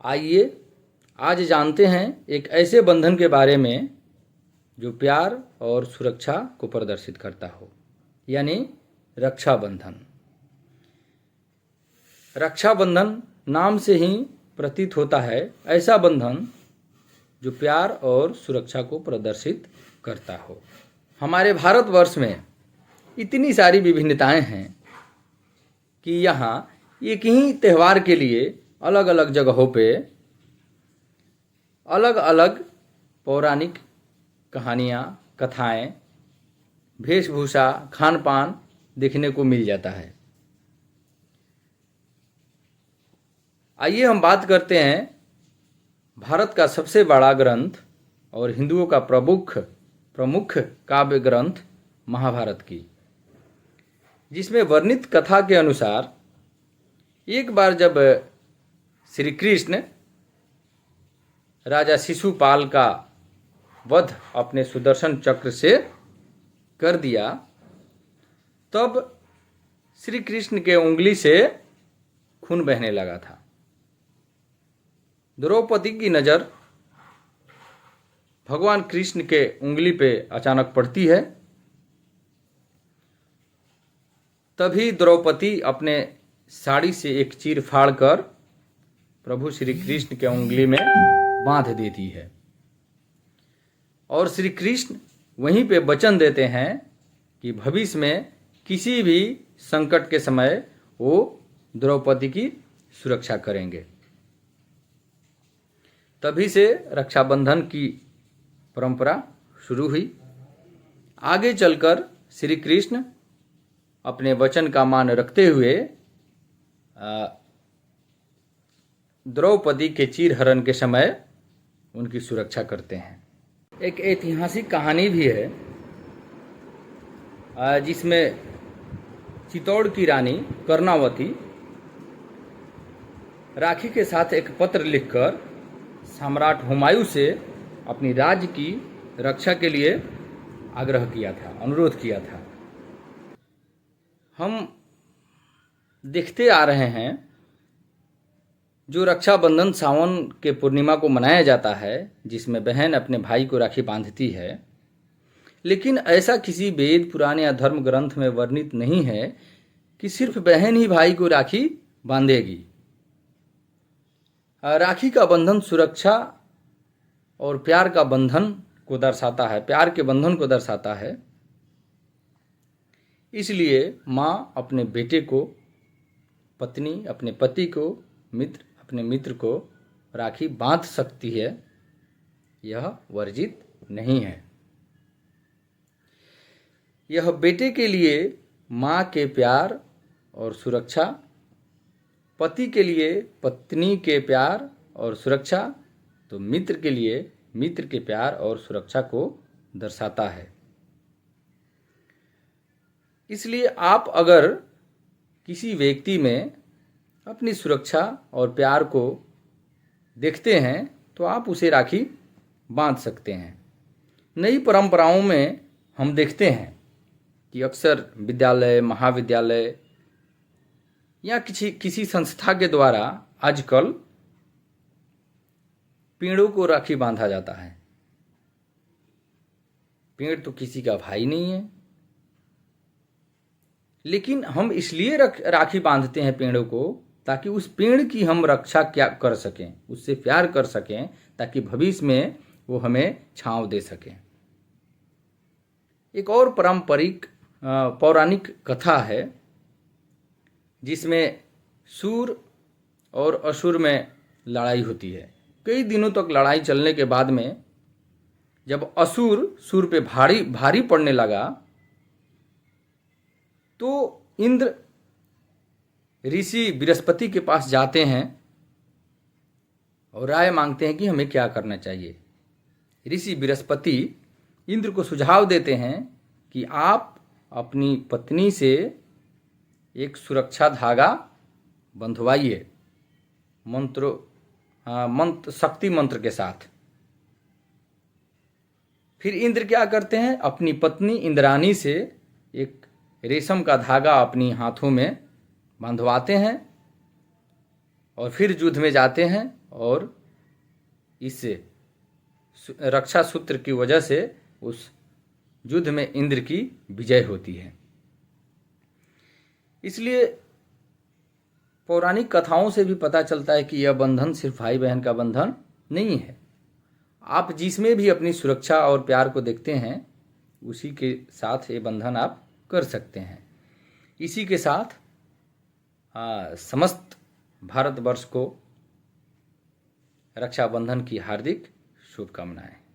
आइए आज जानते हैं एक ऐसे बंधन के बारे में जो प्यार और सुरक्षा को प्रदर्शित करता हो, यानी रक्षाबंधन। रक्षाबंधन नाम से ही प्रतीत होता है ऐसा बंधन जो प्यार और सुरक्षा को प्रदर्शित करता हो। हमारे भारतवर्ष में इतनी सारी विभिन्नताएं हैं कि यहाँ एक ही त्यौहार के लिए अलग अलग जगहों पे अलग अलग पौराणिक कहानियाँ, कथाएं, वेशभूषा, खान पान देखने को मिल जाता है। आइए हम बात करते हैं भारत का सबसे बड़ा ग्रंथ और हिंदुओं का प्रमुख काव्य ग्रंथ महाभारत की, जिसमें वर्णित कथा के अनुसार एक बार जब श्री कृष्ण राजा शिशुपाल का वध अपने सुदर्शन चक्र से कर दिया, तब श्री कृष्ण के उंगली से खून बहने लगा था। द्रौपदी की नज़र भगवान कृष्ण के उंगली पे अचानक पड़ती है। तभी द्रौपदी अपने साड़ी से एक चीर फाड़कर प्रभु श्री कृष्ण के उंगली में बांध देती है और श्री कृष्ण वहीं पे वचन देते हैं कि भविष्य में किसी भी संकट के समय वो द्रौपदी की सुरक्षा करेंगे। तभी से रक्षाबंधन की परंपरा शुरू हुई। आगे चलकर श्री कृष्ण अपने वचन का मान रखते हुए द्रौपदी के चीरहरण के समय उनकी सुरक्षा करते हैं। एक ऐतिहासिक कहानी भी है जिसमें चित्तौड़ की रानी कर्णावती राखी के साथ एक पत्र लिखकर सम्राट हुमायूं से अपनी राज्य की रक्षा के लिए आग्रह किया था, अनुरोध किया था। हम देखते आ रहे हैं जो रक्षाबंधन सावन के पूर्णिमा को मनाया जाता है, जिसमें बहन अपने भाई को राखी बांधती है, लेकिन ऐसा किसी वेद, पुराण या धर्म ग्रंथ में वर्णित नहीं है कि सिर्फ बहन ही भाई को राखी बांधेगी। राखी का बंधन सुरक्षा और प्यार का बंधन को दर्शाता है, प्यार के बंधन को दर्शाता है। इसलिए माँ अपने बेटे को, पत्नी अपने पति को, मित्र अपने मित्र को राखी बांध सकती है, यह वर्जित नहीं है। यह बेटे के लिए माँ के प्यार और सुरक्षा, पति के लिए पत्नी के प्यार और सुरक्षा, तो मित्र के लिए मित्र के प्यार और सुरक्षा को दर्शाता है। इसलिए आप अगर किसी व्यक्ति में अपनी सुरक्षा और प्यार को देखते हैं तो आप उसे राखी बांध सकते हैं। नई परंपराओं में हम देखते हैं कि अक्सर विद्यालय, महाविद्यालय या किसी संस्था के द्वारा आजकल पेड़ों को राखी बांधा जाता है। पेड़ तो किसी का भाई नहीं है, लेकिन हम इसलिए राखी बांधते हैं पेड़ों को ताकि उस पेड़ की हम रक्षा क्या कर सकें, उससे प्यार कर सकें, ताकि भविष्य में वो हमें छांव दे सकें। एक और पौराणिक कथा है जिसमें सूर और असुर में लड़ाई होती है। कई दिनों तक लड़ाई चलने के बाद में जब असुर सूर पे भारी पड़ने लगा तो इंद्र ऋषि बृहस्पति के पास जाते हैं और राय मांगते हैं कि हमें क्या करना चाहिए। ऋषि बृहस्पति इंद्र को सुझाव देते हैं कि आप अपनी पत्नी से एक सुरक्षा धागा बंधवाइए शक्ति मंत्र के साथ। फिर इंद्र क्या करते हैं, अपनी पत्नी इंद्राणी से एक रेशम का धागा अपनी हाथों में बंधवाते हैं और फिर युद्ध में जाते हैं और इस रक्षा सूत्र की वजह से उस युद्ध में इंद्र की विजय होती है। इसलिए पौराणिक कथाओं से भी पता चलता है कि यह बंधन सिर्फ भाई बहन का बंधन नहीं है। आप जिसमें भी अपनी सुरक्षा और प्यार को देखते हैं उसी के साथ ये बंधन आप कर सकते हैं। इसी के साथ समस्त भारतवर्ष को रक्षाबंधन की हार्दिक शुभकामनाएं।